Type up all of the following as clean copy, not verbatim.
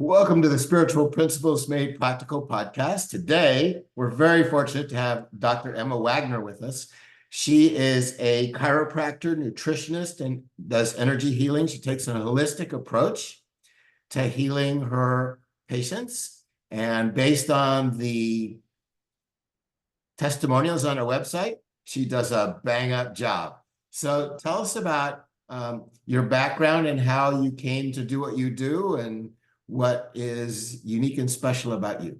Welcome to the Spiritual Principles Made Practical podcast. Today, we're very fortunate to have Dr. Emma Wagner with us. She is a chiropractor, nutritionist, and does energy healing. She takes a holistic approach to healing her patients. And based on the testimonials on her website, she does a bang-up job. So tell us about your background and how you came to do what you do and what is unique and special about you.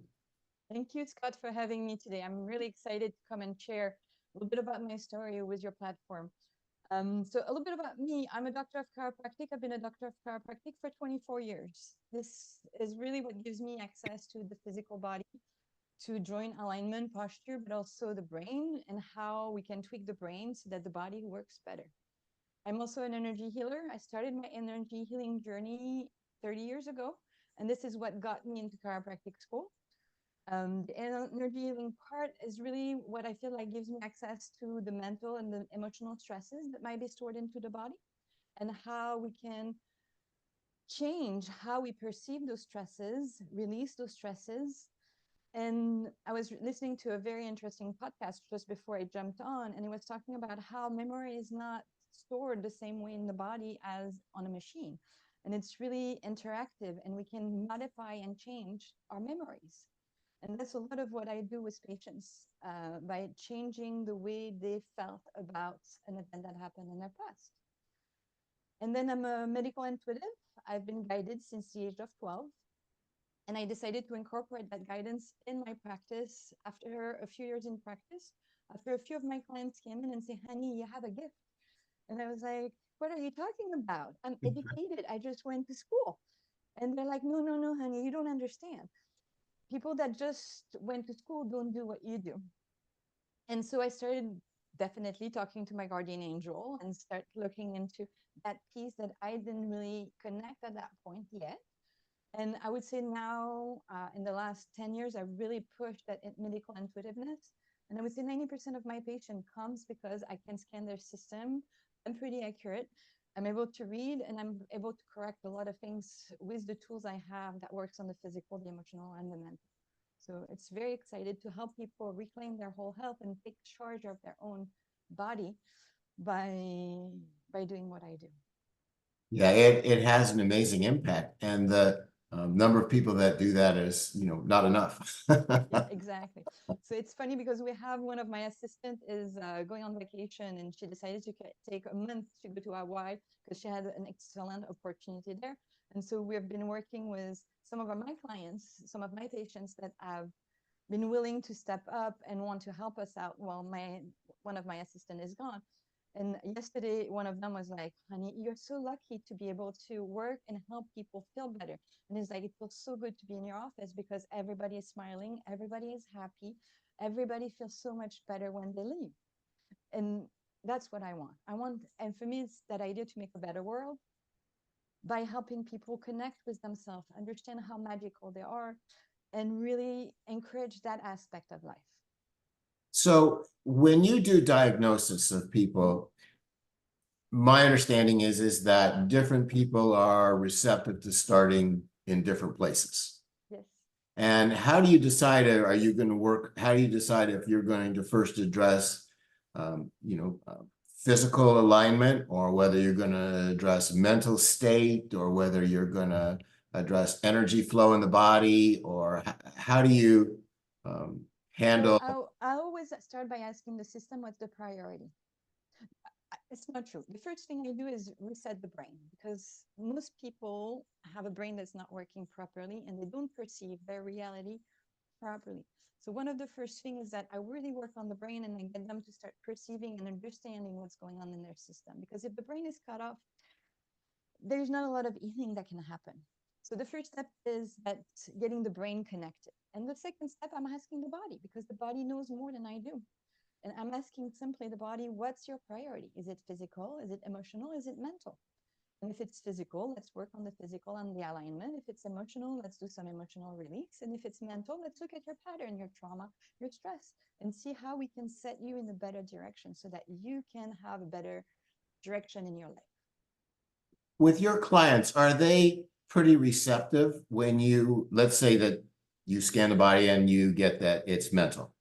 Thank you, Scott, for having me today. I'm really excited to come and share a little bit about my story with your platform. So a little bit about me. I'm a doctor of chiropractic. I've been a doctor of chiropractic for 24 years. This is really what gives me access to the physical body, to joint alignment, posture, but also the brain and how we can tweak the brain so that the body works better. I'm also an energy healer. I started my energy healing journey 30 years ago, and this is what got me into chiropractic school. The energy healing part is really what I feel like gives me access to the mental and the emotional stresses that might be stored into the body and how we can change how we perceive those stresses, release those stresses. And I was listening to a very interesting podcast just before I jumped on, and it was talking about how memory is not stored the same way in the body as on a machine. And it's really interactive, and we can modify and change our memories. And that's a lot of what I do with patients by changing the way they felt about an event that happened in their past. And then I'm a medical intuitive. I've been guided since the age of 12. And I decided to incorporate that guidance in my practice after a few years in practice. After a few of my clients came in and say, honey, you have a gift. And I was like, what are you talking about? I'm educated. I just went to school. And they're like, no, no, no, honey, you don't understand. People that just went to school don't do what you do. And so I started definitely talking to my guardian angel and start looking into that piece that I didn't really connect at that point yet. And I would say now, in the last 10 years, I've really pushed that medical intuitiveness. And I would say 90% of my patient comes because I can scan their system. I'm pretty accurate. I'm able to read and I'm able to correct a lot of things with the tools I have that works on the physical, the emotional, and the mental. So it's very excited to help people reclaim their whole health and take charge of their own body by doing what I do. Yeah, it has an amazing impact, and the number of people that do that is, not enough. Yeah, exactly. So it's funny because we have one of my assistant is going on vacation, and she decided to take a month to go to Hawaii because she had an excellent opportunity there. And so we've been working with some of my clients, some of my patients that have been willing to step up and want to help us out while one of my assistant is gone. And yesterday, one of them was like, honey, you're so lucky to be able to work and help people feel better. And it's like, it feels so good to be in your office because everybody is smiling, everybody is happy, everybody feels so much better when they leave. And that's what I want. And for me, it's that idea to make a better world by helping people connect with themselves, understand how magical they are, and really encourage that aspect of life. So when you do diagnosis of people, my understanding is that different people are receptive to starting in different places. Yes. And how do you decide, are you going to work, how do you decide if you're going to first address, physical alignment, or whether you're going to address mental state, or whether you're going to address energy flow in the body, or how do you handle? So I always start by asking the system what's the priority. It's not true. The first thing I do is reset the brain because most people have a brain that's not working properly and they don't perceive their reality properly. So one of the first things is that I really work on the brain and I get them to start perceiving and understanding what's going on in their system. Because if the brain is cut off, there's not a lot of healing that can happen. So the first step is that getting the brain connected. And the second step, I'm asking the body because the body knows more than I do. And I'm asking simply the body, what's your priority? Is it physical? Is it emotional? Is it mental? And if it's physical, let's work on the physical and the alignment. If it's emotional, let's do some emotional release. And if it's mental, let's look at your pattern, your trauma, your stress, and see how we can set you in a better direction so that you can have a better direction in your life. With your clients, are they pretty receptive when you, let's say that you scan the body and you get that it's mental?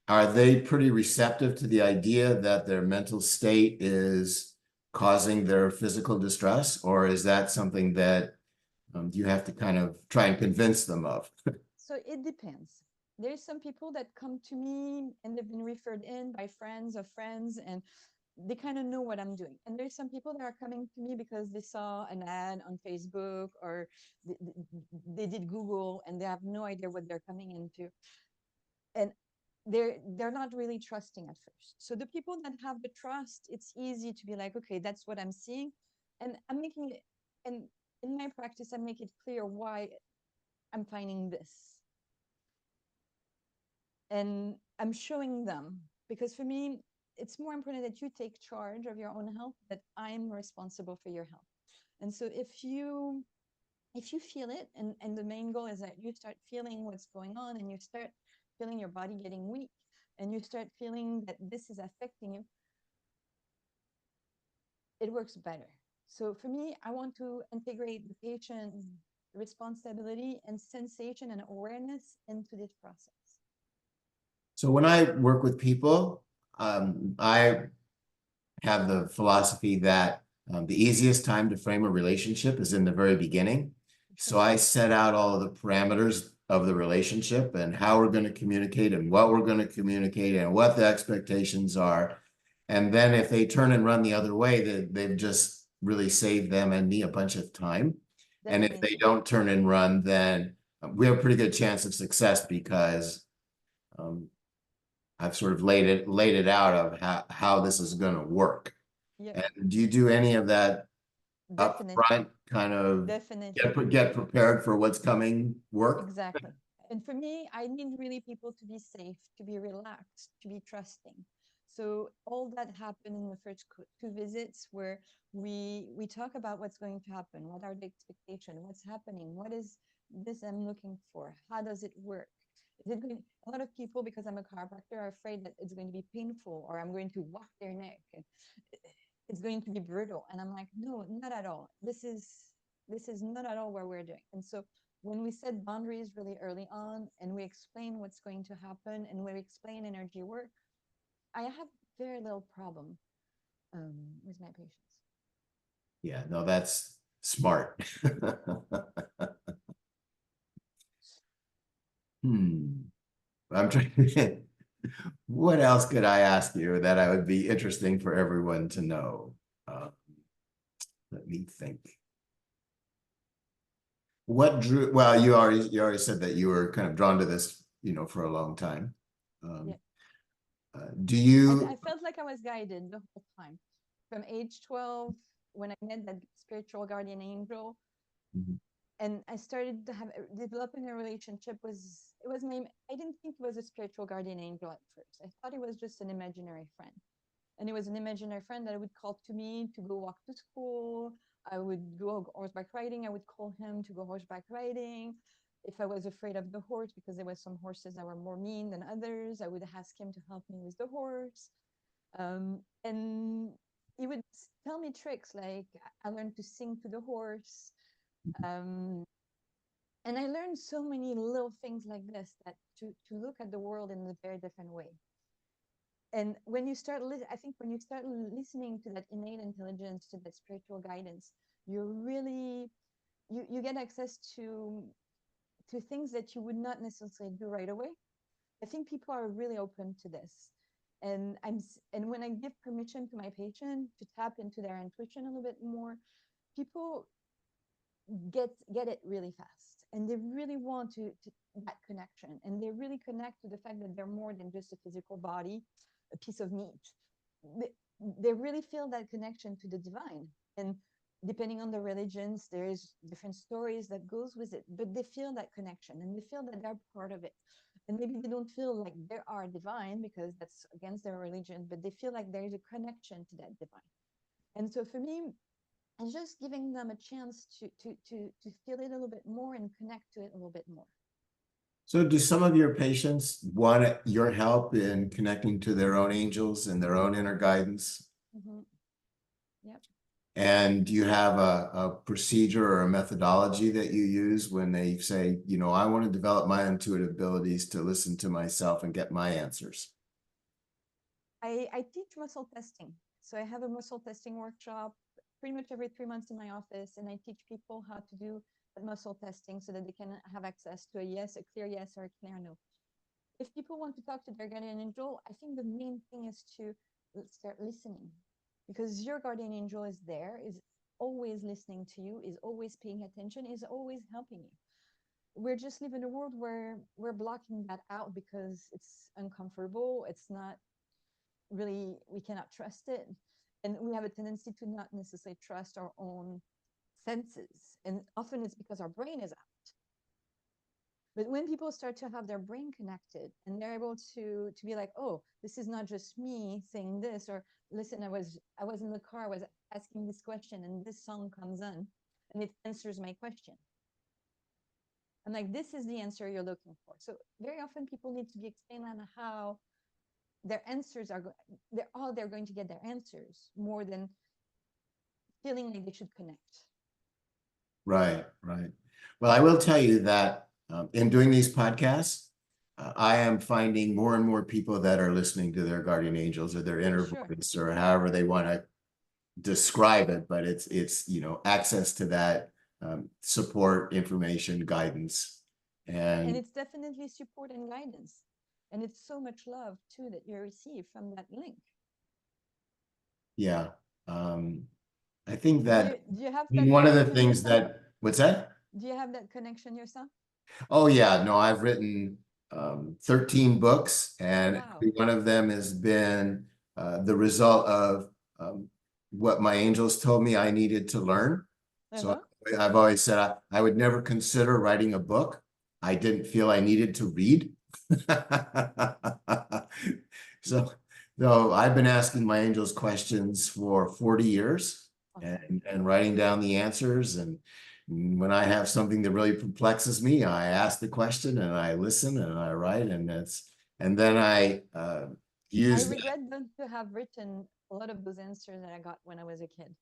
Are they pretty receptive to the idea that their mental state is causing their physical distress, or is that something that you have to kind of try and convince them of? So it depends. There's some people that come to me and they've been referred in by friends of friends, and they kind of know what I'm doing. And there's some people that are coming to me because they saw an ad on Facebook, or they, they did Google, and they have no idea what they're coming into. And they're not really trusting at first. So the people that have the trust, it's easy to be like, okay, that's what I'm seeing. And I'm making it, and in my practice, I make it clear why I'm finding this. And I'm showing them, because for me, it's more important that you take charge of your own health, that I'm responsible for your health. And so if you feel it, and the main goal is that you start feeling what's going on, and you start feeling your body getting weak, and you start feeling that this is affecting you, it works better. So for me, I want to integrate the patient responsibility and sensation and awareness into this process. So when I work with people, I have the philosophy that the easiest time to frame a relationship is in the very beginning. So I set out all of the parameters of the relationship and how we're going to communicate and what we're going to communicate and what the expectations are. And then if they turn and run the other way, they've just really saved them and me a bunch of time. And if they don't turn and run, then we have a pretty good chance of success, because I've sort of laid it out of how this is going to work. Yeah. And do you do any of that up Definitely. front, kind of Definitely. get prepared for what's coming work? Exactly. And for me, I need really people to be safe, to be relaxed, to be trusting. So all that happened in the first two visits, where we talk about what's going to happen, what are the expectations, what's happening, what is this I'm looking for, how does it work? Is it going, a lot of people, because I'm a chiropractor, are afraid that it's going to be painful, or I'm going to whack their neck, and it's going to be brutal. And I'm like, no, not at all. This is not at all what we're doing. And so when we set boundaries really early on, and we explain what's going to happen, and we explain energy work, I have very little problem with my patients. Yeah, no, that's smart. I'm trying to, what else could I ask you that I would be interesting for everyone to know? Let me think. What drew, well, you already said that you were kind of drawn to this, for a long time. Yeah. Do you? I felt like I was guided the whole time. From age 12, when I met that spiritual guardian angel, and I started to have developing a relationship, it was my, I didn't think it was a spiritual guardian angel at first. I thought it was just an imaginary friend. And it was an imaginary friend that would call to me to go walk to school. I would go horseback riding. I would call him to go horseback riding. If I was afraid of the horse, because there were some horses that were more mean than others, I would ask him to help me with the horse. And he would tell me tricks, like I learned to sing to the horse. Um, and I learned so many little things like this, that to look at the world in a very different way. And when you start, I think when you start listening to that innate intelligence, to that spiritual guidance, you're really, you get access to things that you would not necessarily do right away. I think people are really open to this. And when I give permission to my patient to tap into their intuition a little bit more, people get it really fast, and they really want to that connection, and they really connect to the fact that they're more than just a physical body, a piece of meat. They really feel that connection to the divine. And depending on the religions, there's different stories that goes with it, but they feel that connection, and they feel that they're part of it. And maybe they don't feel like they are divine, because that's against their religion, but they feel like there is a connection to that divine. And so for me, and just giving them a chance to feel it a little bit more and connect to it a little bit more. So do some of your patients want your help in connecting to their own angels and their own inner guidance? Mm-hmm. Yep. And do you have a procedure or a methodology that you use when they say, you know, I want to develop my intuitive abilities to listen to myself and get my answers? I teach muscle testing. So I have a muscle testing workshop pretty much every 3 months in my office, and I teach people how to do muscle testing so that they can have access to a yes, a clear yes, or a clear no. If people want to talk to their guardian angel, I think the main thing is to start listening, because your guardian angel is there, is always listening to you, is always paying attention, is always helping you. We're just living in a world where we're blocking that out because it's uncomfortable. It's not really, we cannot trust it. And we have a tendency to not necessarily trust our own senses. And often it's because our brain is out. But when people start to have their brain connected and they're able to be like, oh, this is not just me saying this, or listen, I was in the car, I was asking this question, and this song comes on and it answers my question. I'm like, this is the answer you're looking for. So very often people need to be explained on how their answers are they're going to get their answers, more than feeling like they should connect. Right, right. Well, I will tell you that in doing these podcasts, I am finding more and more people that are listening to their guardian angels or their For inner sure. voice or however they want to describe it, but it's you know, access to that support, information, guidance. And And it's definitely support and guidance. And it's so much love too that you receive from that link. yeah, I think that Do you have that one of the connection things yourself? that, what's that? Do you have that connection yourself? Oh yeah, no, I've written 13 books, and Wow. every one of them has been the result of what my angels told me I needed to learn. So Uh-huh. I've always said I would never consider writing a book I didn't feel I needed to read. So, no, I've been asking my angels questions for 40 years Awesome. and writing down the answers. And when I have something that really perplexes me, I ask the question and I listen and I write, and then I I use that. regret not to have written a lot of those answers that I got when I was a kid,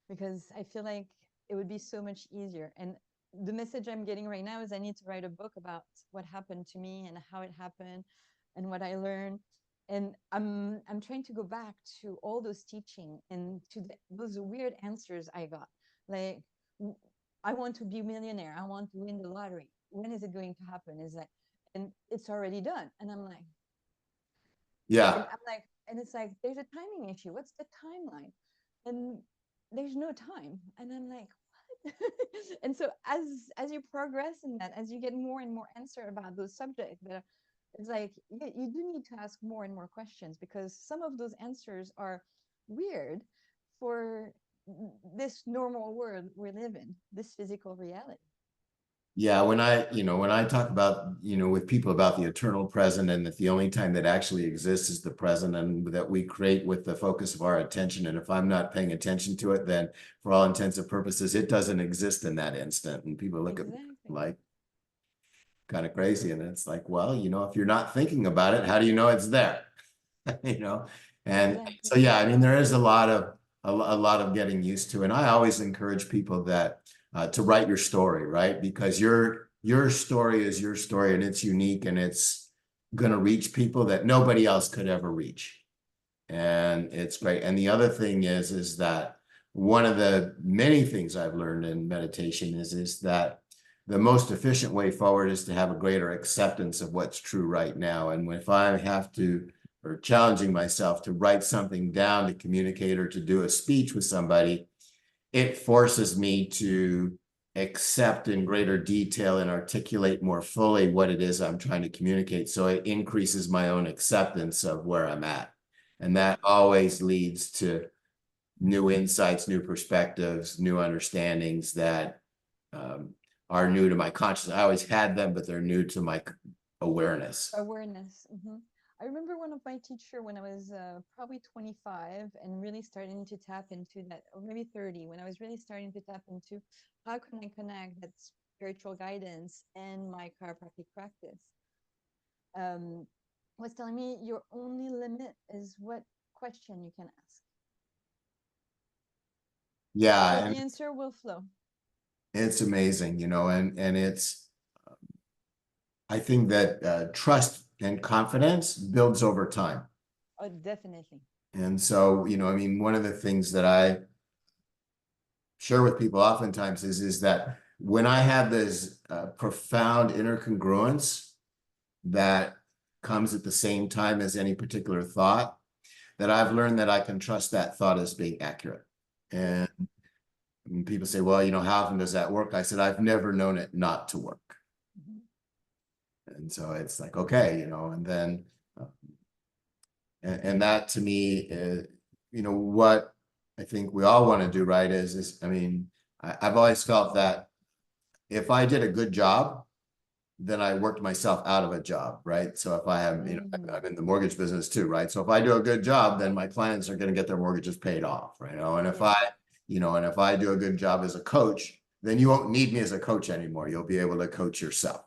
because I feel like it would be so much easier. And the message I'm getting right now is I need to write a book about what happened to me and how it happened and what I learned. And I'm trying to go back to all those teaching and to those weird answers I got. Like, I want to be a millionaire. I want to win the lottery. When is it going to happen? Is that, and it's already done. And Yeah, it's like, there's a timing issue. What's the timeline? And there's no time. And I'm like, what? And so as you progress in that, as you get more and more answer about those subjects, that it's like you do need to ask more and more questions, because some of those answers are weird for this normal world we live in, this physical reality. yeah. When I talk about, with people about the eternal present and that the only time that actually exists is the present and that we create with the focus of our attention. And if I'm not paying attention to it, then for all intents and purposes, it doesn't exist in that instant. And people look at me Exactly. like kind of crazy. And it's like, well, if you're not thinking about it, how do you know it's there? you know? And Exactly. so, yeah, I mean, there is a lot of getting used to. And I always encourage people that to write your story, right? Because your story is your story and it's unique and it's going to reach people that nobody else could ever reach. And it's great. And the other thing is that one of the many things I've learned in meditation is that the most efficient way forward is to have a greater acceptance of what's true right now. And if I have to, or challenging myself to write something down to communicate or to do a speech with somebody, it forces me to accept in greater detail and articulate more fully what it is I'm trying to communicate. So it increases my own acceptance of where I'm at. And that always leads to new insights, new perspectives, new understandings that are new to my consciousness. I always had them, but they're new to my awareness. Awareness. I remember one of my teacher when I was probably 25 and really starting to tap into that, or maybe 30, when I was really starting to tap into how can I connect that spiritual guidance and my chiropractic practice. Um, was telling me your only limit is what question you can ask. Yeah, So and the answer will flow. it's amazing, and it's, I think that trust and confidence builds over time. Oh, definitely. And so, I mean, one of the things that I share with people oftentimes is that when I have this profound inner congruence that comes at the same time as any particular thought, that I've learned that I can trust that thought as being accurate. And people say, well, how often does that work? I said, I've never known it not to work. Mhm. And so it's like, okay, and then, uh, and that to me is, what I think we all want to do, right? I mean, I've always felt that if I did a good job, then I worked myself out of a job, right? So if I have, I'm in the mortgage business too, right? So if I do a good job, then my clients are going to get their mortgages paid off, right? And if Yeah. and if I do a good job as a coach, then you won't need me as a coach anymore. You'll be able to coach yourself.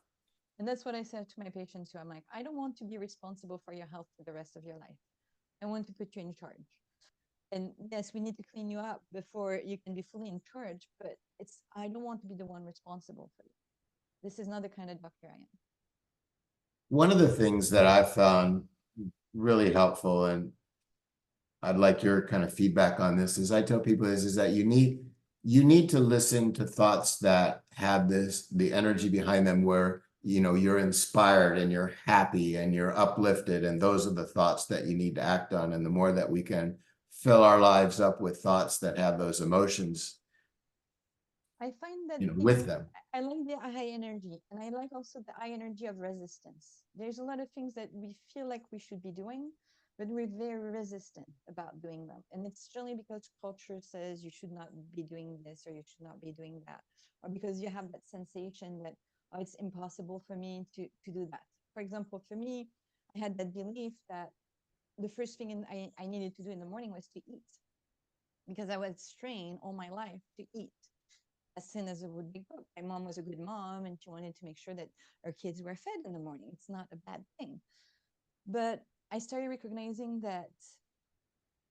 And that's what I said to my patients too. I'm like, I don't want to be responsible for your health for the rest of your life. I want to put you in charge. And yes, we need to clean you up before you can be fully in charge, but I don't want to be the one responsible for you. This is not the kind of doctor I am. One of the things that I've found really helpful, and I'd like your kind of feedback on this, is I tell people is that you need to listen to thoughts that have the energy behind them where you're inspired and you're happy and you're uplifted, and those are the thoughts that you need to act on. And the more that we can fill our lives up with thoughts that have those emotions, I find that with people, them. I like the high energy, and I like also the high energy of resistance. There's a lot of things that we feel like we should be doing, but we're very resistant about doing them. And it's generally because culture says you should not be doing this or you should not be doing that, or because you have that sensation that, oh, it's impossible for me to do that. For example, for me, I had that belief that the first thing I needed to do in the morning was to eat because I was trained all my life to eat as soon as it would be cooked. My mom was a good mom and she wanted to make sure that her kids were fed in the morning. It's not a bad thing. But I started recognizing that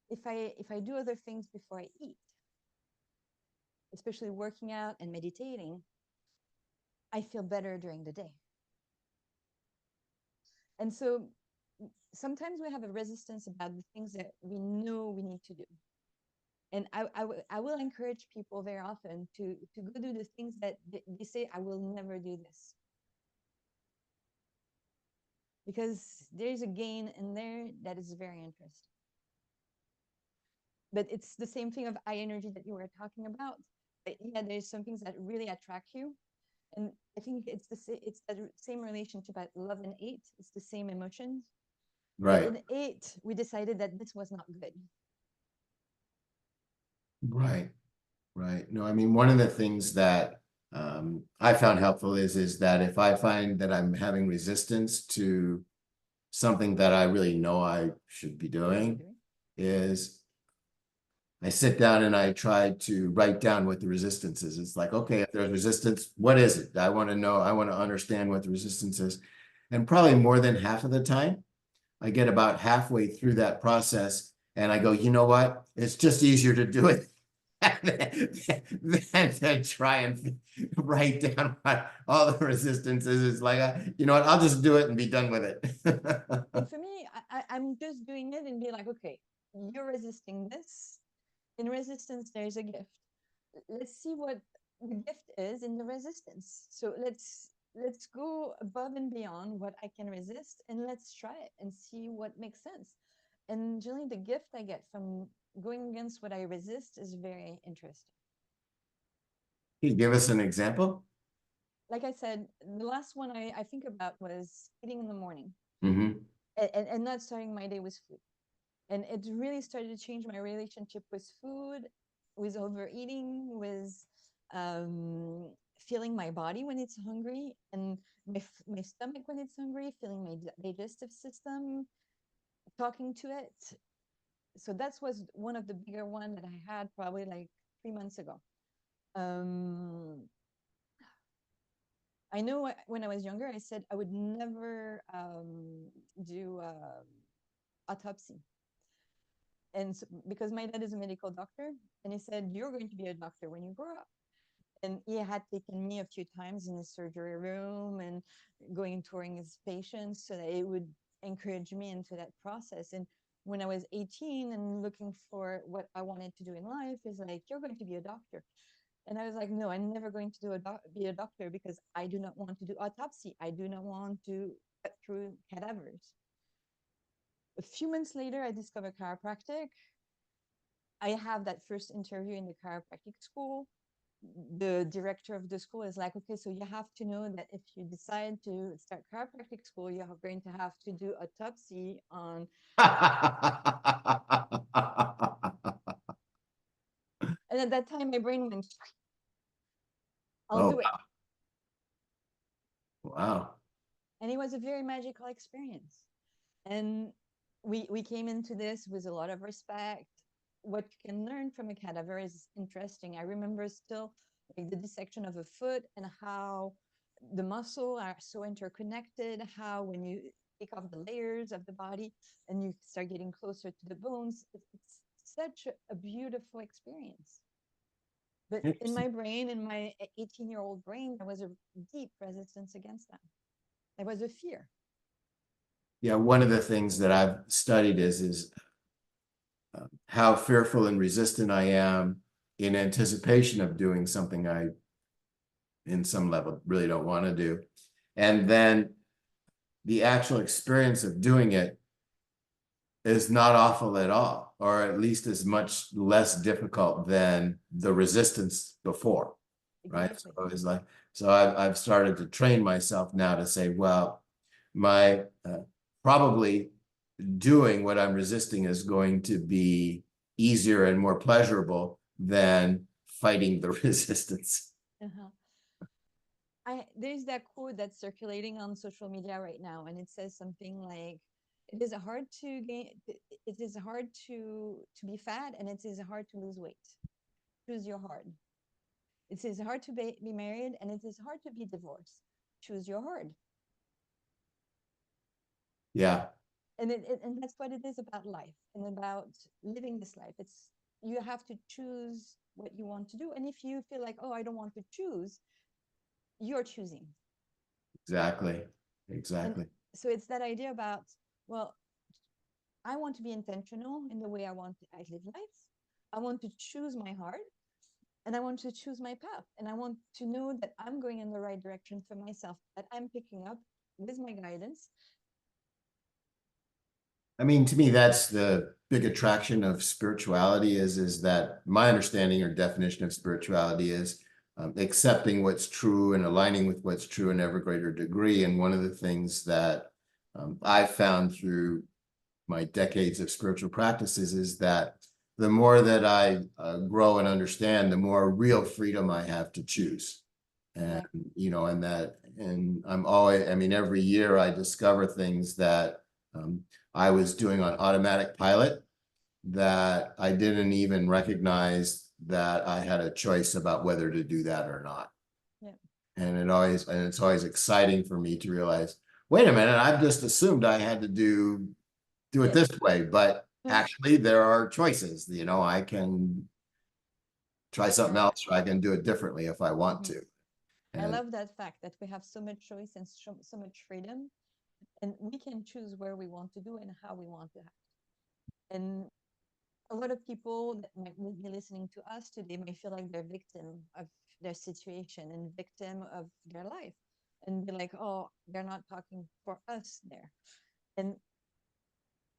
if I do other things before I eat, especially working out and meditating, I feel better during the day. And so sometimes we have a resistance about the things that we know we need to do. And I will encourage people very often to go do the things that they say, I will never do this. Because there's a gain in there that is very interesting. But it's the same thing of high energy that you were talking about. But yeah, there's some things that really attract you. And I think it's the same relationship at love and hate. It's the same emotions. But Right. in hate, we decided that this was not good. Right. Right. No, I mean, one of the things that I found helpful is that if I find that I'm having resistance to something that I really know I should be doing, is I sit down and I try to write down what the resistance is. It's like, okay, if there's resistance, what is it? I want to know, I want to understand what the resistance is. And probably more than half of the time, I get about halfway through that process and I go, you know what? It's just easier to do it than try and write down what all the resistance is. It's like, you know what? I'll just do it and be done with it. And for me, I'm just doing it and be like, okay, you're resisting this. In resistance, there's a gift. Let's see what the gift is in the resistance. So let's go above and beyond what I can resist, and let's try it and see what makes sense. And generally, the gift I get from going against what I resist is very interesting. Can you give us an example? Like I said, the last one I think about was eating in the morning Mm-hmm. and not starting my day with food. And it really started to change my relationship with food, with overeating, with feeling my body when it's hungry, and my stomach when it's hungry, feeling my digestive system, talking to it. So that was one of the bigger one that I had probably like 3 months ago. Um, I know when I was younger, I said I would never do autopsy. And so, because my dad is a medical doctor, and he said, "You're going to be a doctor when you grow up." And he had taken me a few times in his surgery room and going touring his patients so that it would encourage me into that process. And when I was 18 and looking for what I wanted to do in life, is like, "You're going to be a doctor." And I was like, "No, I'm never going to be a doctor because I do not want to do autopsy. I do not want to cut through cadavers." A few months later, I discovered chiropractic. I have that first interview in the chiropractic school. The director of the school is like, "Okay, so you have to know that if you decide to start chiropractic school, you're going to have to do autopsy on." And at that time, my brain went, "I'll Oh, do it." wow. And it was a very magical experience. And we came into this with a lot of respect. What you can learn from a cadaver is interesting. I remember still like the dissection of a foot and how the muscle are so interconnected, how when you take off the layers of the body and you start getting closer to the bones, it's such a beautiful experience. But in my brain, in my 18-year-old brain, there was a deep resistance against that. There was a fear. Yeah, one of the things that I've studied is how fearful and resistant I am in anticipation of doing something I, in some level, really don't want to do. And then the actual experience of doing it is not awful at all, or at least is much less difficult than the resistance before, right? Exactly. So it's like, so I've started to train myself now to say, well, my probably doing what I'm resisting is going to be easier and more pleasurable than fighting the resistance. Uh-huh. There's that quote that's circulating on social media right now, and it says something like, "It is hard to gain. It is hard to be fat, and it is hard to lose weight. Choose your hard. It is hard to be married, and it is hard to be divorced. Choose your hard." Yeah. And that's what it is about life and about living this life. It's you have to choose what you want to do, and if you feel like, "Oh, I don't want to choose," you're choosing. Exactly. And Exactly. so it's that idea about, well, I want to be intentional in the way I live life. I want to choose my heart and I want to choose my path. And I want to know that I'm going in the right direction for myself, that I'm picking up with my guidance. I mean, to me, that's the big attraction of spirituality is that my understanding or definition of spirituality is accepting what's true and aligning with what's true in ever greater degree. And one of the things that I've found through my decades of spiritual practices is that the more that I grow and understand, the more real freedom I have to choose. And, Yeah. and I'm always, I mean, every year I discover things that I was doing on automatic pilot that I didn't even recognize that I had a choice about whether to do that or not. Yeah. And it's always exciting for me to realize, wait a minute, I've just assumed I had to do it Yes. this way, but actually there are choices. I can try something Yeah. else, or I can do it differently if I want Mhm. to. I And love that fact that we have so much choice and so much freedom, and we can choose where we want to do and how we want to act. And a lot of people that might be listening to us today may feel like they're victim of their situation and victim of their life and be like, "Oh, they're not talking for us there." And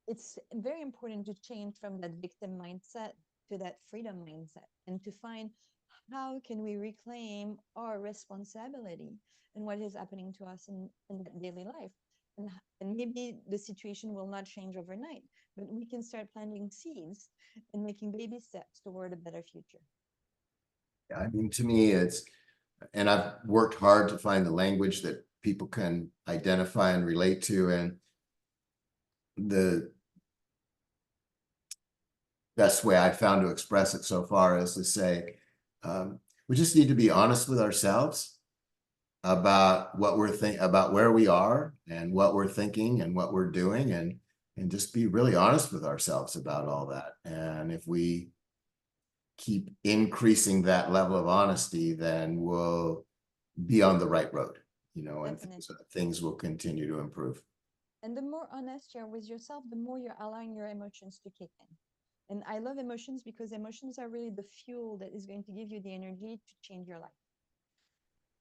it's very important to change from that victim mindset to that freedom mindset and to find how can we reclaim our responsibility and what is happening to us in that daily life. And maybe the situation will not change overnight, but we can start planting seeds and making baby steps toward a better future. I mean, to me, and I've worked hard to find the language that people can identify and relate to. And the best way I've found to express it so far is to say, we just need to be honest with ourselves about what we're about where we are and what we're thinking and what we're doing. And and just be really honest with ourselves about all that. And if we keep increasing that level of honesty, then we'll be on the right road, and Definitely. things will continue to improve. And the more honest you are with yourself, the more you're allowing your emotions to kick in. And I love emotions because emotions are really the fuel that is going to give you the energy to change your life.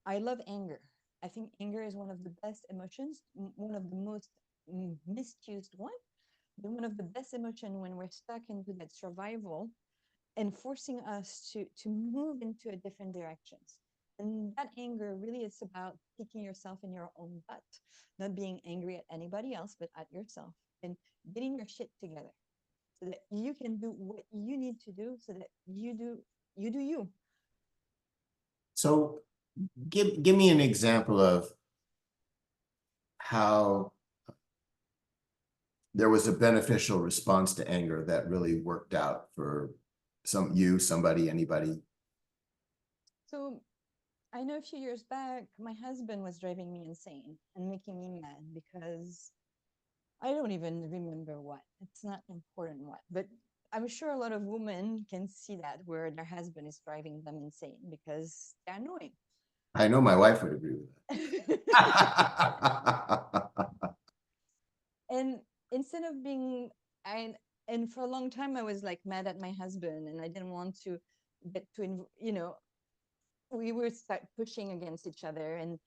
I love anger. I think anger is one of the best emotions, one of the most misused one, but one of the best emotion when we're stuck into that survival and forcing us to move into a different directions. And that anger really is about kicking yourself in your own butt, not being angry at anybody else, but at yourself and getting your shit together so that you can do what you need to do so that you. So give me an example of how there was a beneficial response to anger that really worked out for somebody, anybody. So I know a few years back, my husband was driving me insane and making me mad because I don't even remember what. It's not important what, but I'm sure a lot of women can see that where their husband is driving them insane because they're annoying. I know my wife would agree with that. And instead of being, I and for a long time I was like mad at my husband, and I didn't want to get to, we were start pushing against each other, and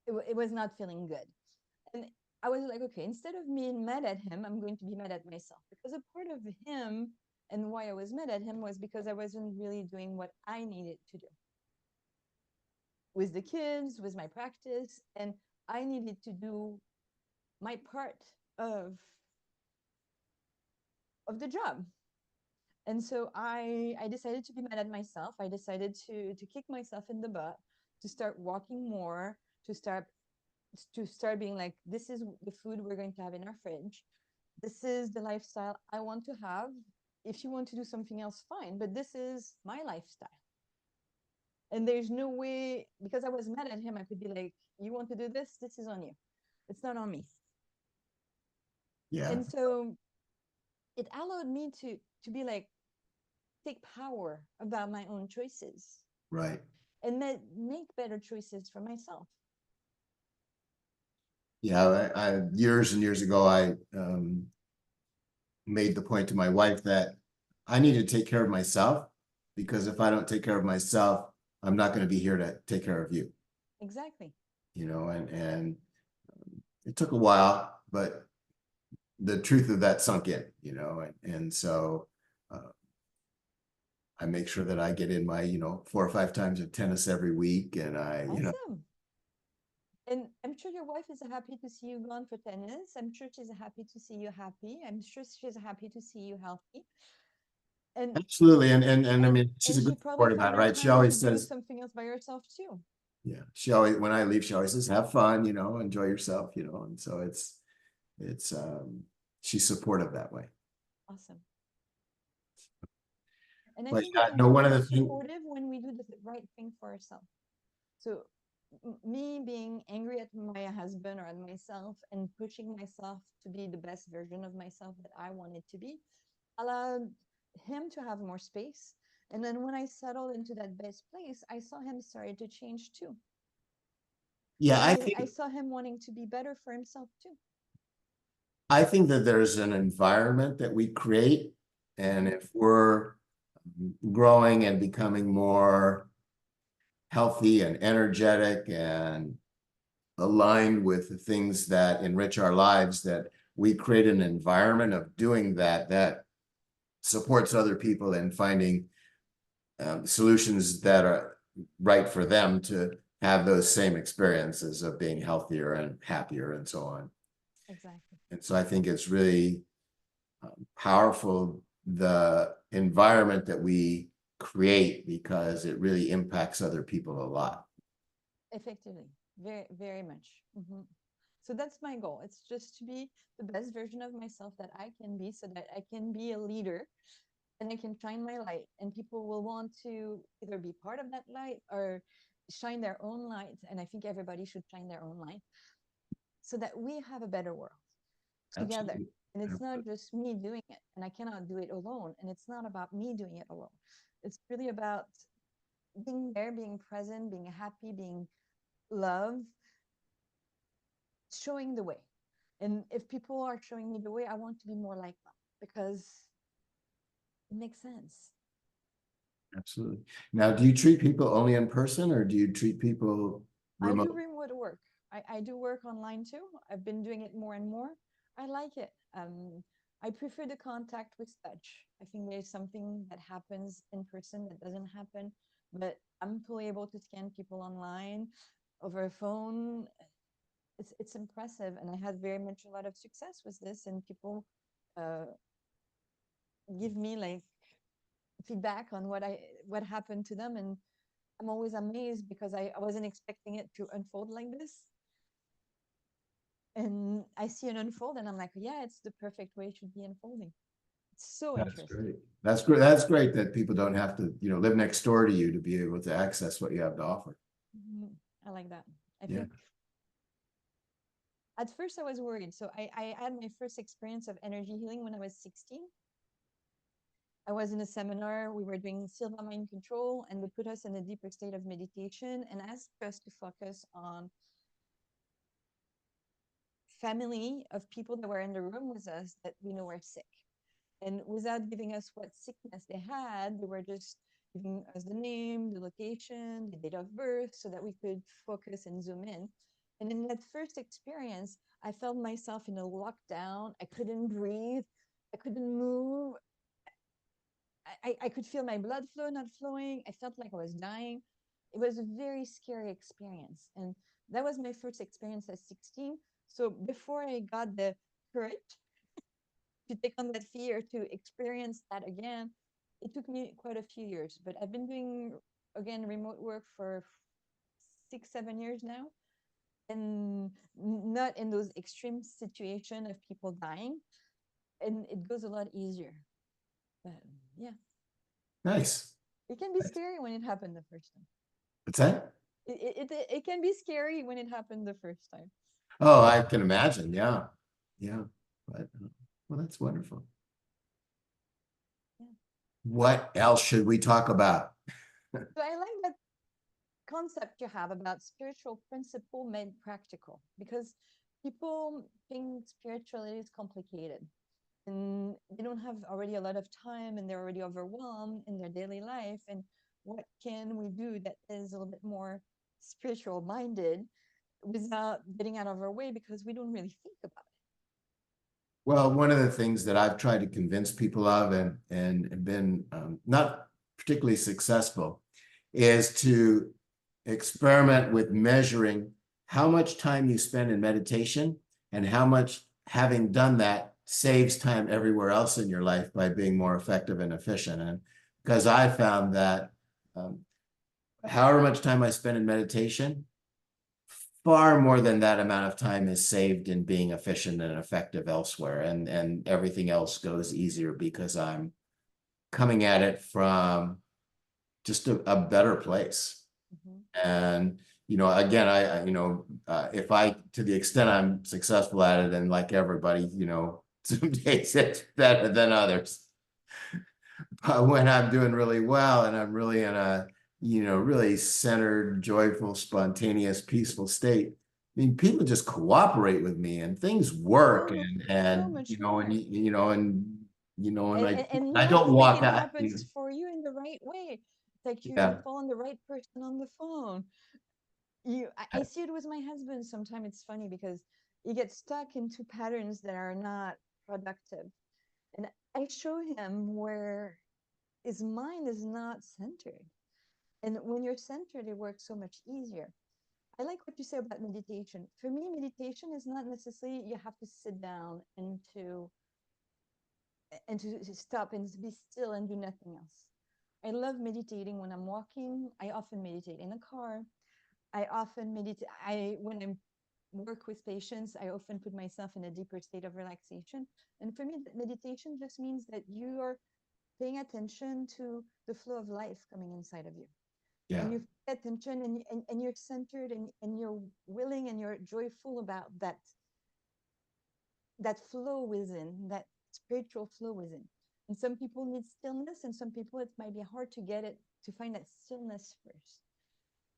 it was not feeling good. And I was like, okay, instead of being mad at him, I'm going to be mad at myself because a part of him and why I was mad at him was because I wasn't really doing what I needed to do with the kids, with my practice, and I needed to do my part of of the job. And so I decided to be mad at myself. I decided to kick myself in the butt, to start walking more, to start being like, this is the food we're going to have in our fridge. This is the lifestyle I want to have. If you want to do something else, fine, but this is my lifestyle. And there's no way, because I was mad at him, I could be like, you want to do this? This is on you. It's not on me. Yeah, And so it allowed me to be like, take power about my own choices right. and make better choices for myself. Yeah, I years and years ago, I made the point to my wife that I need to take care of myself, because if I don't take care of myself, I'm not going to be here to take care of you. Exactly. And it took a while, but the truth of that sunk in, and so I make sure that I get in my, 4 or 5 times of tennis every week, and Awesome. And I'm sure your wife is happy to see you gone for tennis. I'm sure she's happy to see you happy. I'm sure she's happy to see you healthy. And absolutely, and I mean, she's and a she good probably sport about found it, the right? She time to always do says, something else by herself too. yeah, she always, when I leave, she always says, have fun, enjoy yourself, and so it's she's supportive that way. Awesome. And I But think we can no, be one of more the things, supportive when we do the right thing for ourselves. So me being angry at my husband or at myself and pushing myself to be the best version of myself that I wanted to be allowed him to have more space. And then when I settled into that best place, I saw him started to change too. yeah, And I saw him wanting to be better for himself too. I think that there's an environment that we create, and Mm-hmm. if we're growing and becoming more healthy and energetic and aligned with the things that enrich our lives, that we create an environment of doing that supports other people in finding solutions that are right for them to have those same experiences of being healthier and happier and so on. Exactly. And so I think it's really powerful, the environment that we create, because it really impacts other people a lot. Effectively. Very, very much. Mm-hmm. So that's my goal. It's just to be the best version of myself that I can be so that I can be a leader and I can shine my light, and people will want to either be part of that light or shine their own light. And I think everybody should shine their own light so that we have a better world. together. Absolutely. And it's not Absolutely. just me doing it, and I cannot do it alone. And it's not about me doing it alone. It's really about being there, being present, being happy, being loved, showing the way. And if people are showing me the way, I want to be more like them because it makes sense. Absolutely. Now, do you treat people only in person or do you treat people I do remote? remote work. I do work online too. I've been doing it more and more. I like it. I prefer the contact with touch. I think there's something that happens in person that doesn't happen, but I'm fully able to scan people online over a phone. It's impressive, and I had very much a lot of success with this. And people uh, give me like feedback on what happened to them, and I'm always amazed because I wasn't expecting it to unfold like this. And I see it unfold and I'm like, yeah, it's the perfect way it should be unfolding. It's so That's interesting. great. That's great. That's great that people don't have to, live next door to you to be able to access what you have to offer. Mhm. I like that. I Yeah. think at first I was worried. So I had my first experience of energy healing when I was 16. I was in a seminar, we were doing Silva mind control, and they put us in a deeper state of meditation and asked us to focus on family of people that were in the room with us that we know were sick. And without giving us what sickness they had, they were just giving us the name, the location, the date of birth, so that we could focus and zoom in. And in that first experience, I felt myself in a lockdown. I couldn't breathe. I couldn't move. I could feel my blood flow not flowing. I felt like I was dying. It was a very scary experience. And that was my first experience at 16. So before I got the courage to take on that fear, to experience that again, it took me quite a few years. But I've been doing, again, remote work for 6, 7 years now. And not in those extreme situations of people dying. And it goes a lot easier. But yeah. Nice. It can be Nice. scary when it happened the first time. What's that? It can be scary when it happened the first time. Oh, I can imagine. Yeah. Yeah. But well, that's wonderful. Yeah. What else should we talk about? So I like that concept you have about spiritual principle made practical because people think spirituality is complicated and they don't have already a lot of time and they're already overwhelmed in their daily life. And what can we do that is a little bit more spiritual minded without getting out of our way because we don't really think about Well, one of the things that I've tried to convince people of and been not particularly successful is to experiment with measuring how much time you spend in meditation and how much having done that saves time everywhere else in your life by being more effective and efficient. And because I found that um, however much time I spend in meditation, far more than that amount of time is saved in being efficient and effective elsewhere. And everything else goes easier because I'm coming at it from just a better place. it. Mm-hmm. And, again, if I, to the extent I'm successful at it, and like everybody, some days it's better than others. But when I'm doing really well and I'm really in a, really centered, joyful, spontaneous, peaceful state, I mean, people just cooperate with me and things work So and, much more. and And I don't life walk again out, happens for you in the right way. It's like you yeah. fall on the right person on the phone. I see it with my husband sometimes. It's funny because he gets stuck into patterns that are not productive, and I show him where his mind is not centered, and when you're centered it works so much easier. I like what you say about meditation. For me, meditation is not necessarily you have to sit down and to stop and be still and do nothing else. I love meditating when I'm walking. I often meditate in a car. I often meditate. I when I work with patients, I often put myself in a deeper state of relaxation. And for me, meditation just means that you are paying attention to the flow of life coming inside of you. Yeah. And you pay attention and you're centered and you're willing and you're joyful about that that flow within, that spiritual flow within. And some people need stillness, and some people it might be hard to get it to find that stillness first.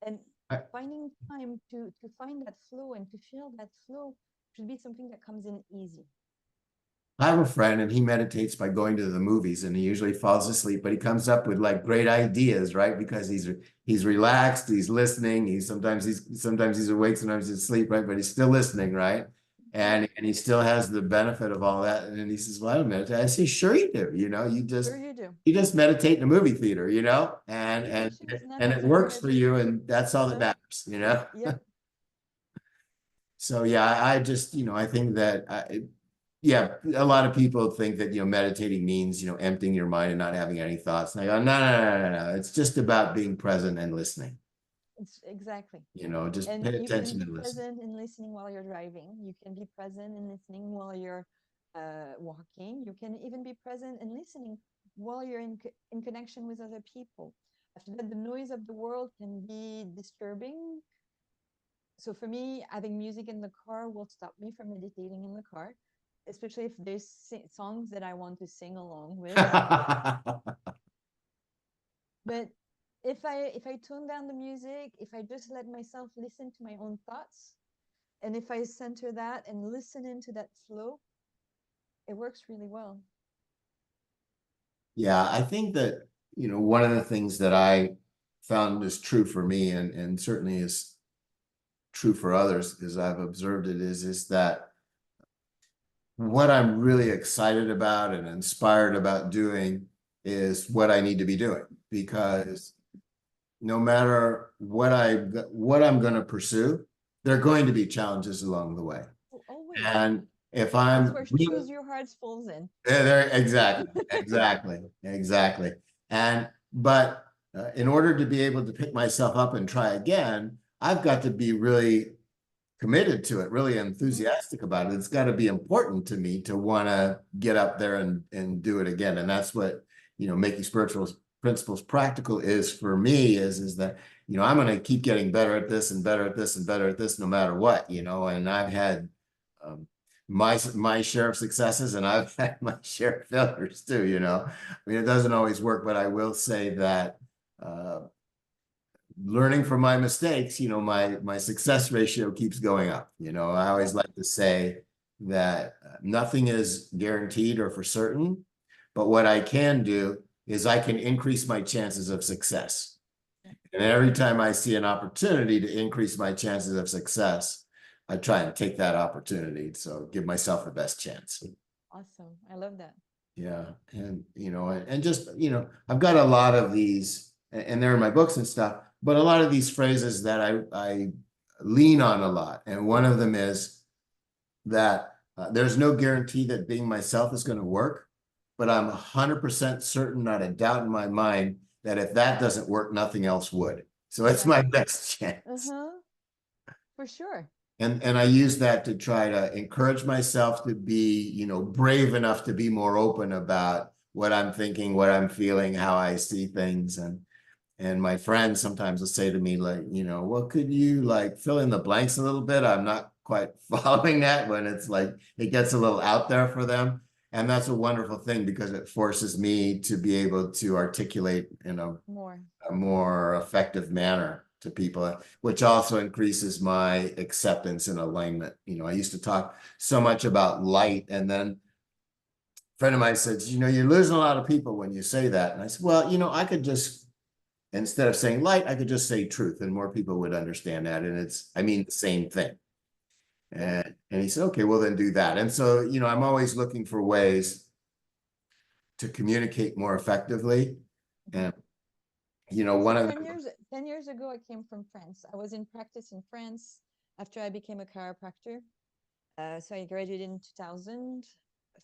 And I, finding time to find that flow and to feel that flow should be something that comes in easy. I have a friend and he meditates by going to the movies and he usually falls asleep, but he comes up with like great ideas, right? Because he's relaxed, he's listening, sometimes he's awake, sometimes he's asleep, right? But he's still listening, right? Yeah, And he still has the benefit of all that. And then he says, well, I don't meditate. I say, sure you do, sure you do. you just meditate in a movie theater, Meditation is not and it works for exaggerated. you, and that's all that Uh-huh. matters. Yep. So yeah, I just, I think that yeah, a lot of people think that, meditating means, emptying your mind and not having any thoughts. And I go, no, no, no, no, no. It's just about being present and listening. It's exactly. Just And pay you can attention be and listen. present in listening while you're driving. You can be present in listening while you're walking. You can even be present and listening while you're in connection with other people. After that, the noise of the world can be disturbing. So for me, having music in the car will stop me from meditating in the car, especially if there's songs that I want to sing along with. But if I tone down the music, if I just let myself listen to my own thoughts, and if I center that and listen into that flow, it works really well. Yeah, I think that, one of the things that I found is true for me and certainly is true for others, as I've observed it, is that what I'm really excited about and inspired about doing is what I need to be doing, because no matter what I'm going to pursue, there are going to be challenges along the way. Oh, always. And if That's I'm where choose your hearts falls in. there, exactly. But in order to be able to pick myself up and try again, I've got to be really committed to it, really Mhm. enthusiastic about it. It's got to be important to me to want to get up there and do it again. And that's what, making spiritual principles practical is for me is that, I'm going to keep getting better at this and better at this and better at this no matter what, and I've had um, my share of successes and I've had my share of failures too, I mean, it doesn't always work, but I will say that uh, learning from my mistakes, my success ratio keeps going up. I always Yep. like to say that nothing is guaranteed or for certain, but what I can do is I can increase my chances of success. Yep. And every time I see an opportunity to increase my chances of success, I try and take that opportunity. So give myself the best chance. Awesome. I love that. Yeah. And, and just, I've got a lot of these, and they're in my books and stuff, but a lot of these phrases that I lean on a lot. And one of them is that there's no guarantee that being myself is going to work, but I'm 100% certain, not a doubt in my mind, that if that doesn't work, nothing else would. So it's my Exactly. best chance. Uh-huh. For sure. And I use that to try to encourage myself to be, brave enough to be more open about what I'm thinking, what I'm feeling, how I see things. And my friends sometimes will say to me, like, well, could you like fill in the blanks a little bit? I'm not quite following that when it's like it gets a little out there for them. And that's a wonderful thing because it forces me to be able to articulate in More. a more effective manner to people, which also increases my acceptance and alignment. I used to talk so much about light, and then a friend of mine said, you're losing a lot of people when you say that. And I said, well, I could just, instead of saying light, I could just say truth, and more people would understand that. And I mean the same thing. Yep. And he said, okay, well then do that. And so, I'm always looking for ways to communicate more effectively. Mhm. And, So one of 10 years ago, I came from France. I was in practice in France after I became a chiropractor. So I graduated in 2000.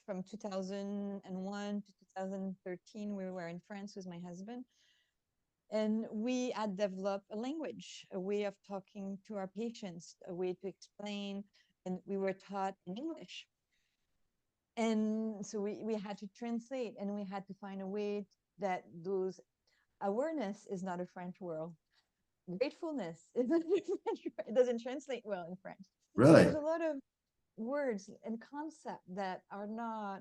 From 2001 to 2013, we were in France with my husband. And we had developed a language, a way of talking to our patients, a way to explain. And we were taught in English. And so we had to translate and we had to find a way that those awareness is not a French word. Gratefulness is not a French word. It doesn't translate well in French. So really, there's a lot of words and concepts that are not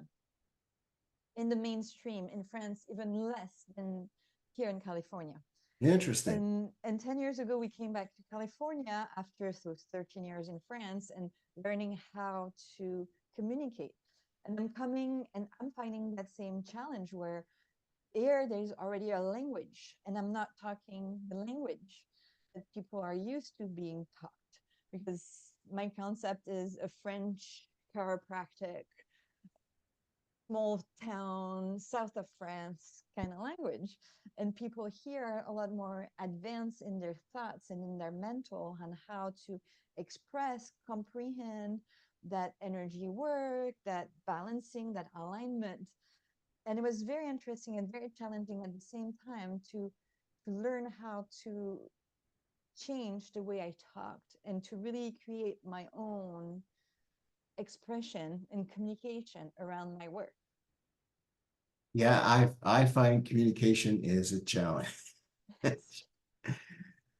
in the mainstream in France, even less than here in California. Interesting. And 10 years ago, we came back to California after those 13 years in France and learning how to communicate. And I'm coming and I'm finding that same challenge where here there's already a language, and I'm not talking the language that people are used to being taught, because my concept is a French chiropractic, small town, south of France kind of language. And people here are a lot more advanced in their thoughts and in their mental on how to express, comprehend that energy work, that balancing, that alignment. And it was very interesting and very challenging at the same time to learn how to change the way I talked and to really create my own expression and communication around my work. Yeah, I find communication is a challenge.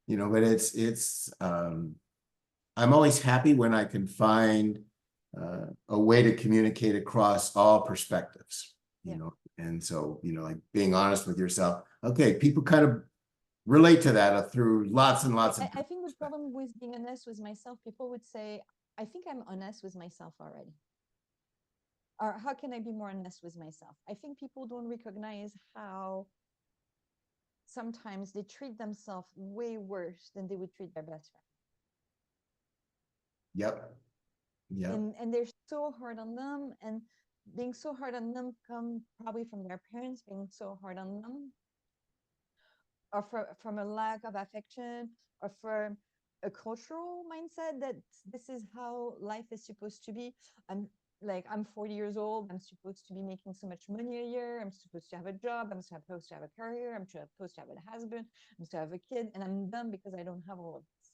You know, but I'm always happy when I can find a way to communicate across all perspectives, you Yeah. know, and so, you know, like being honest with yourself. Okay, people kind of relate to that through lots and lots of I think the problem with being honest with myself, people would say, I think I'm honest with myself already. Or how can I be more honest with myself? I think people don't recognize how sometimes they treat themselves way worse than they would treat their best friend. Yep. Yep. And they're so hard on them, and being so hard on them come probably from their parents being so hard on them, or from a lack of affection, or from a cultural mindset that this is how life is supposed to be. I'm 40 years old. I'm supposed to be making so much money a year. I'm supposed to have a job. I'm supposed to have a career. I'm supposed to have a husband. I'm supposed to have a kid, and I'm done because I don't have all of this.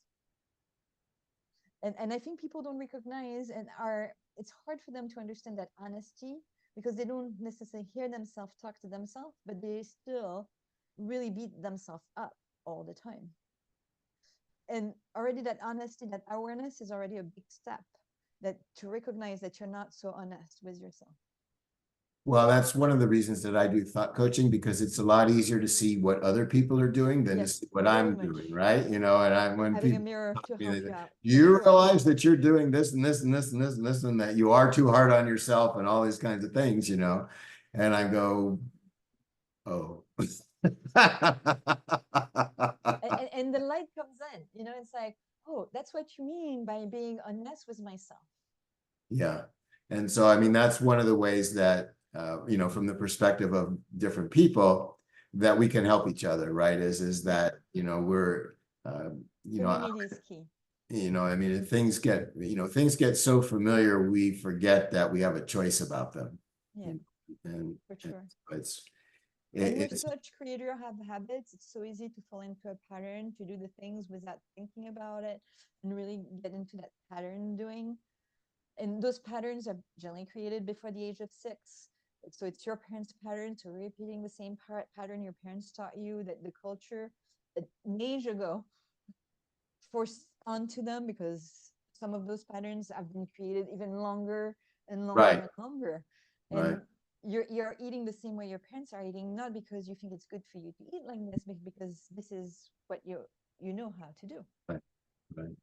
And I think people don't recognize and are it's hard for them to understand that honesty, because they don't necessarily hear themselves talk to themselves, but they still really beat themselves up all the time. And already that honesty, that awareness is already a big step, that to recognize that you're not so honest with yourself. Well, that's one of the reasons that I do thought coaching, because it's a lot easier to see what other people are doing than to see what I'm doing, right? You know, and when Having a people mirror talk to to me, help they you say, out. do you realize that you're doing this and this and this and this and this, and that you are too hard on yourself and all these kinds of things, you know? And I go, oh. And the light comes in, it's like, oh, that's what you mean by being honest with myself. Yeah. And so, I mean, that's one of the ways that, you know, from the perspective of different people, that we can help each other, right? Is that, you know, we're, you know, Community is key. you know, I mean, things get so familiar, we forget that we have a choice about them. Yeah, and for sure. And we're it's such creator have habits. It's so easy to fall into a pattern, to do the things without thinking about it, and really get into that pattern doing. And those patterns are generally created before the age of 6. So it's your parents' pattern, so repeating the same pattern your parents taught you, that the culture that age ago forced onto them, because some of those patterns have been created even longer and longer right, and longer. right. And you're eating the same way your parents are eating, not because you think it's good for you to eat like this, but because this is what you know how to do. Right, right.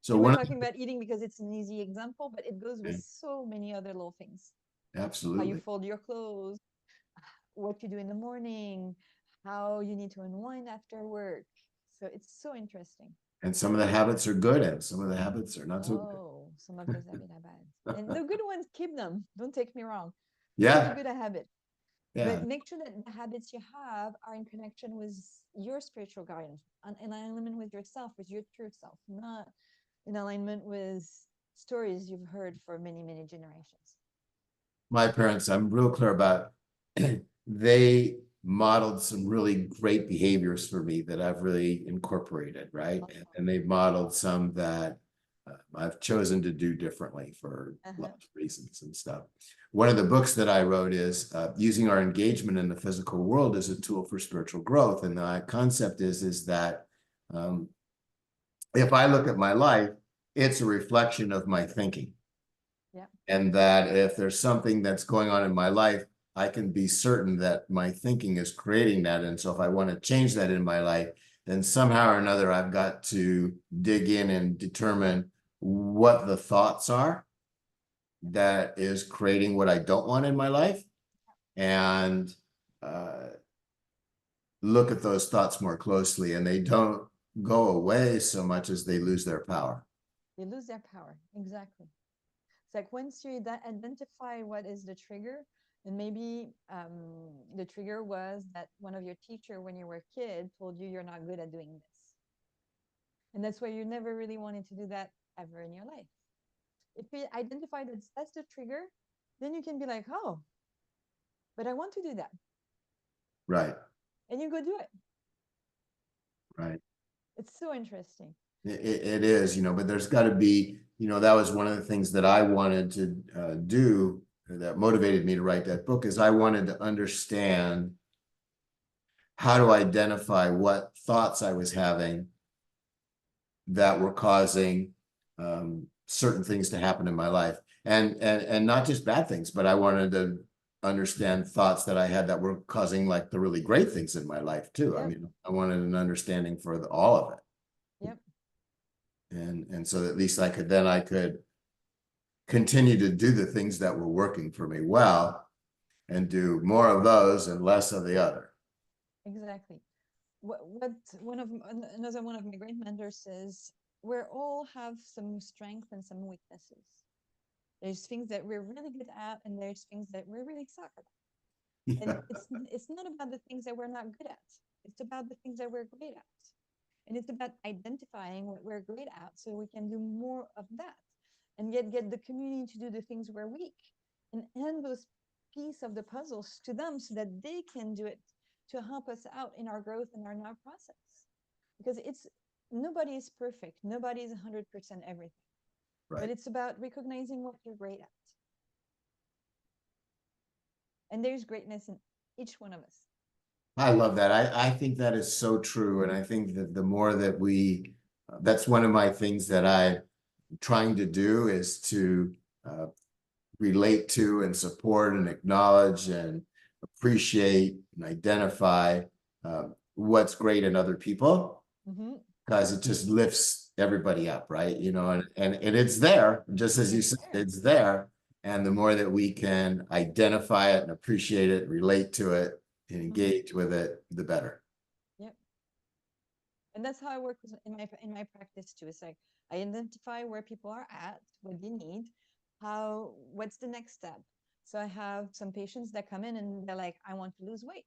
So And we're one, talking about eating because it's an easy example, but it goes with so many other little things. How you absolutely. fold your clothes, what you do in the morning, how you need to unwind after work. So it's so interesting. And some of the habits are good, and some of the habits are not so good. Oh, some of those habits are bad. And the good ones, keep them. Don't take me wrong. Yeah. Keep the good habit. Yeah. But make sure that the habits you have are in connection with your spiritual guidance, and in alignment with yourself, with your true self, not in alignment with stories you've heard for many, many generations. My parents, I'm real clear about, they modeled some really great behaviors for me that I've really incorporated, right? And they've modeled some that I've chosen to do differently for lots of reasons and stuff. One of the books that I wrote is using our engagement in the physical world as a tool for spiritual growth. And the concept is that if I look at my life, it's a reflection of my thinking. Yeah. And that if there's something that's going on in my life, I can be certain that my thinking is creating that. And so if I want to change that in my life, then somehow or another, I've got to dig in and determine what the thoughts are that is creating what I don't want in my life, and look at those thoughts more closely. And they don't go away so much as they lose their power. They lose their power. Exactly. It's like once you identify what is the trigger, and maybe the trigger was that one of your teacher when you were a kid told you you're not good at doing this. And that's why you never really wanted to do that ever in your life. If you identify that that's the trigger, then you can be like, oh, but I want to do that. Right. And you go do it. Right. It's so interesting. It is, but there's got to be, that was one of the things that I wanted to do that motivated me to write that book, is I wanted to understand how to identify what thoughts I was having that were causing certain things to happen in my life, and not just bad things, but I wanted to understand thoughts that I had that were causing like the really great things in my life too. Yep. I mean, I wanted an understanding for all of it. Yep. And so at least I could continue to do the things that were working for me well, and do more of those and less of the other. Exactly. What another one of my great mentors says, we all have some strength and some weaknesses. There's things that we're really good at, and there's things that we really suck at. And it's not about the things that we're not good at. It's about the things that we're great at. And it's about identifying what we're great at so we can do more of that, and yet get the community to do the things we're weak, and hand those pieces of the puzzles to them so that they can do it to help us out in our growth and our process. Because nobody is perfect. Nobody is 100% everything. Right. But it's about recognizing what you're great at. And there's greatness in each one of us. I love that. I think that is so true. And I think that the more that that's one of my things that I'm trying to do, is to relate to and support and acknowledge and appreciate and identify what's great in other people, because it just lifts everybody up, right? And it's there, just as you said, it's there. And the more that we can identify it and appreciate it, relate to it, and engage with it, the better. Yep. And that's how I work in my practice too. It's like I identify where people are at, what they need, what's the next step. So I have some patients that come in and they're like, I want to lose weight.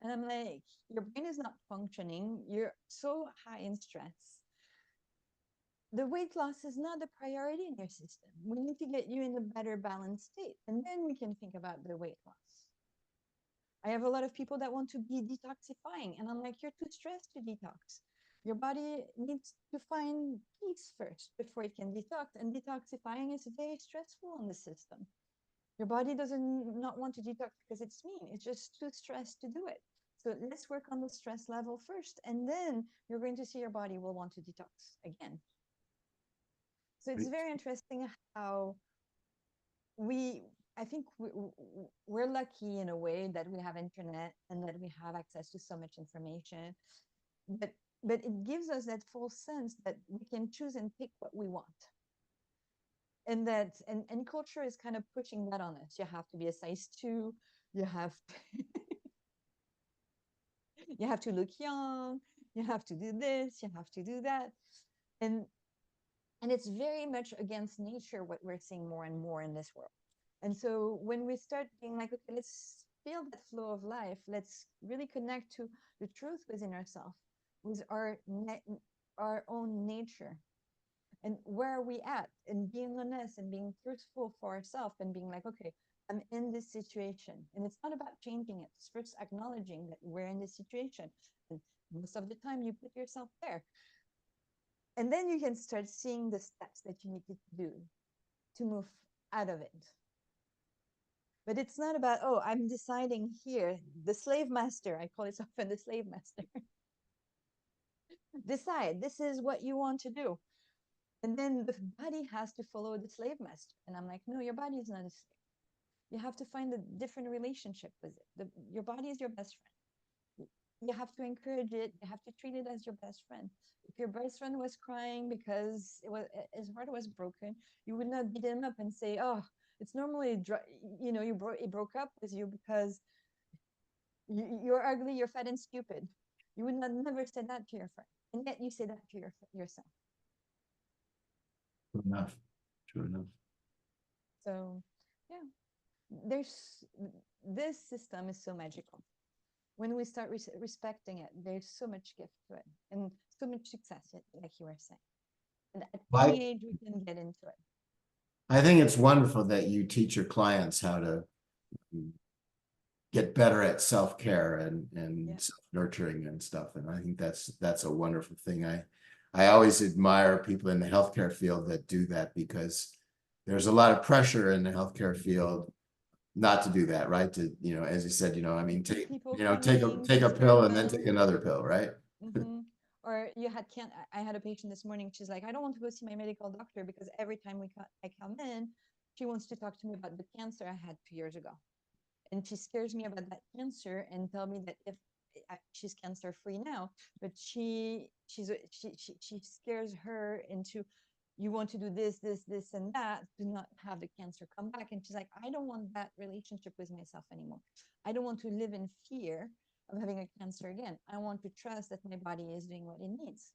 And I'm like, your brain is not functioning. You're so high in stress. The weight loss is not the priority in your system. We need to get you in a better balanced state, and then we can think about the weight loss. I have a lot of people that want to be detoxifying, and I'm like, you're too stressed to detox. Your body needs to find peace first before it can detox, and detoxifying is very stressful on the system. Your body doesn't not want to detox because it's mean. It's just too stressed to do it. So let's work on the stress level first, and then you're going to see your body will want to detox again. So it's very interesting how I think we're lucky in a way that we have internet and that we have access to so much information, but it gives us that full sense that we can choose and pick what we want. And culture is kind of pushing that on us. You have to be a size 2, you have to you have to look young, you have to do this, you have to do that. And it's very much against nature, what we're seeing more and more in this world. And so when we start being like, okay, let's feel that flow of life, let's really connect to the truth within ourselves, with our own nature, and where are we at, and being honest and being truthful for ourselves, and being like, okay, I'm in this situation. And it's not about changing it. It's first acknowledging that we're in this situation. And most of the time you put yourself there. And then you can start seeing the steps that you need to do to move out of it. But it's not about, oh, I'm deciding here, the slave master, I call it often the slave master. Decide, this is what you want to do. And then the body has to follow the slave master. And I'm like, no, your body is not a slave. You have to find a different relationship with it. Your body is your best friend. You have to encourage it. You have to treat it as your best friend. If your best friend was crying because his heart was broken, you would not beat him up and say, "Oh, it's normally, it broke up with you because you're ugly, you're fat, and stupid." You would not never say that to your friend, and yet you say that to yourself. True enough. True enough. So, yeah, there's this system is so magical. When we start respecting it, there's so much gift to it and so much success, like you were saying. And at any age, we can get into it. I think it's wonderful that you teach your clients how to get better at self-care and self-nurturing and stuff. And I think that's a wonderful thing. I always admire people in the healthcare field that do that, because there's a lot of pressure in the healthcare field not to do that, right? To, as you said, I mean, take a pill and then take another pill, right? Mm-hmm. Or I had a patient this morning. She's like, I don't want to go see my medical doctor because every time I come in, she wants to talk to me about the cancer I had 2 years ago. And she scares me about that cancer and tell me that if she's cancer free now, but she scares her into, you want to do this, and that to not have the cancer come back. And she's like, I don't want that relationship with myself anymore. I don't want to live in fear of having a cancer again. I want to trust that my body is doing what it needs.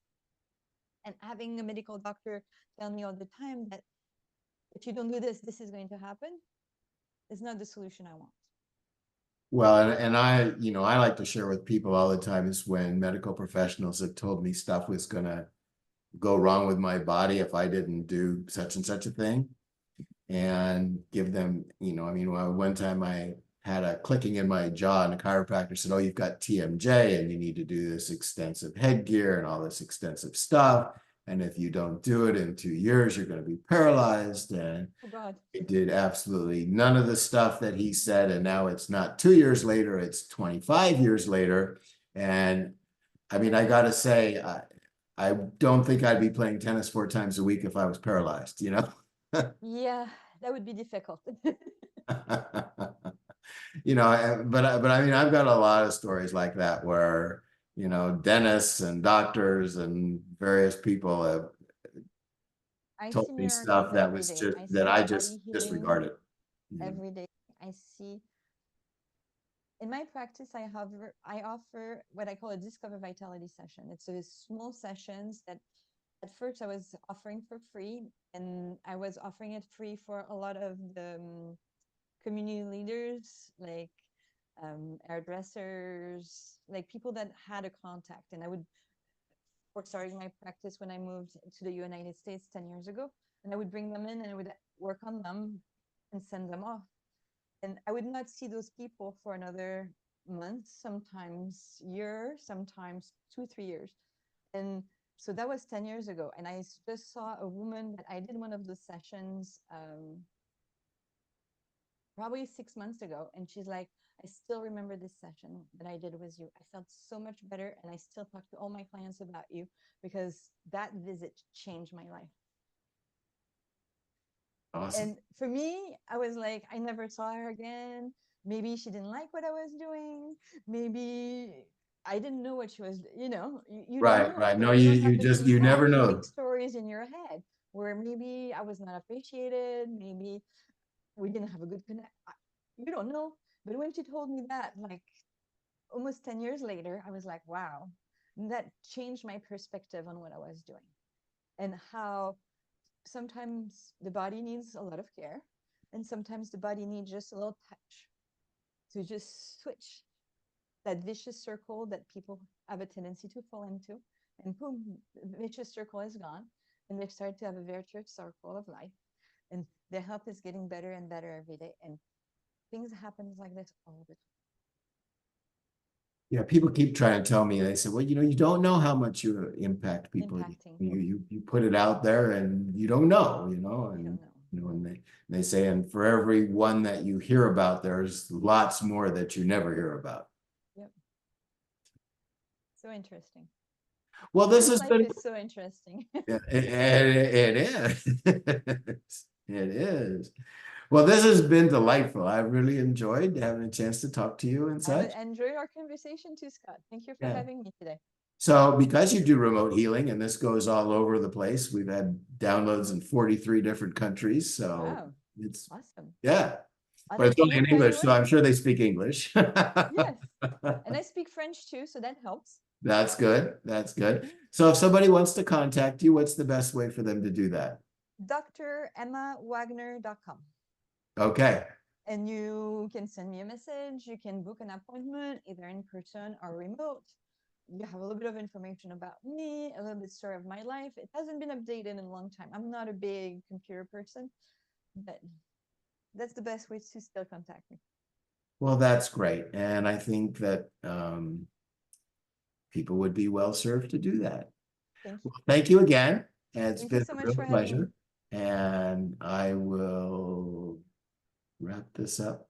And having a medical doctor tell me all the time that if you don't do this, this is going to happen, is not the solution I want. Well, and I like to share with people all the time is when medical professionals have told me stuff was going to go wrong with my body if I didn't do such and such a thing, and give them, one time I had a clicking in my jaw and the chiropractor said, oh, you've got TMJ and you need to do this extensive headgear and all this extensive stuff. And if you don't do it in 2 years, you're going to be paralyzed. And oh God, it did absolutely none of the stuff that he said. And now it's not 2 years later, it's 25 years later. And I mean, I got to say, I don't think I'd be playing tennis 4 times a week if I was paralyzed, Yeah, that would be difficult. But I mean, I've got a lot of stories like that where, dentists and doctors and various people have told me stuff that was just, that I just disregarded. Every day. I see. In my practice, I offer what I call a Discover Vitality session. It's a small sessions that at first I was offering for free, and I was offering it free for a lot of the community leaders, like hairdressers, like people that had a contact. And I would, for starting my practice when I moved to the United States 10 years ago, and I would bring them in and I would work on them and send them off. And I would not see those people for another month, sometimes year, sometimes 2, 3 years. And so that was 10 years ago. And I just saw a woman that I did one of those sessions probably 6 months ago. And she's like, I still remember this session that I did with you. I felt so much better. And I still talk to all my clients about you because that visit changed my life. Awesome. And for me, I was like, I never saw her again. Maybe she didn't like what I was doing. Maybe I didn't know what she was, you right, don't know. right. No, You never know. make stories in your head where maybe I was not appreciated. Maybe we didn't have a good connect. You don't know. But when she told me that, like almost 10 years later, I was like, wow, that changed my perspective on what I was doing and how sometimes the body needs a lot of care, and sometimes the body needs just a little touch to just switch that vicious circle that people have a tendency to fall into, and boom, the vicious circle is gone, and they start to have a virtuous circle of life, and their health is getting better and better every day, and things happen like this all the time. Yeah, people keep trying to tell me, they say, well, you don't know how much you impact people. Impacting. You put it out there and you don't know, and and they say, and for every one that you hear about, there's lots more that you never hear about. Yep. So interesting. Well, this has Life been, is so interesting. yeah, it is. It is. Well, this has been delightful. I've really enjoyed having a chance to talk to you and I've such. enjoyed our conversation too, Scott. Thank you for Yeah. having me today. So because you do remote healing and this goes all over the place, we've had downloads in 43 different countries. So Wow, it's, awesome. yeah, I'd but like it's to only in work where English, you so work. I'm sure they speak English. Yes, and I speak French too, so that helps. That's good. That's good. So if somebody wants to contact you, what's the best way for them to do that? DrEmmaWagner.com. Okay. And you can send me a message. You can book an appointment, either in person or remote. You have a little bit of information about me, a little bit story of my life. It hasn't been updated in a long time. I'm not a big computer person, but that's the best way to still contact me. Well, that's great. And I think that people would be well served to do that. Thank you. Well, thank you again. It's Thank you been so a much real for having me. pleasure. And I will wrap this up.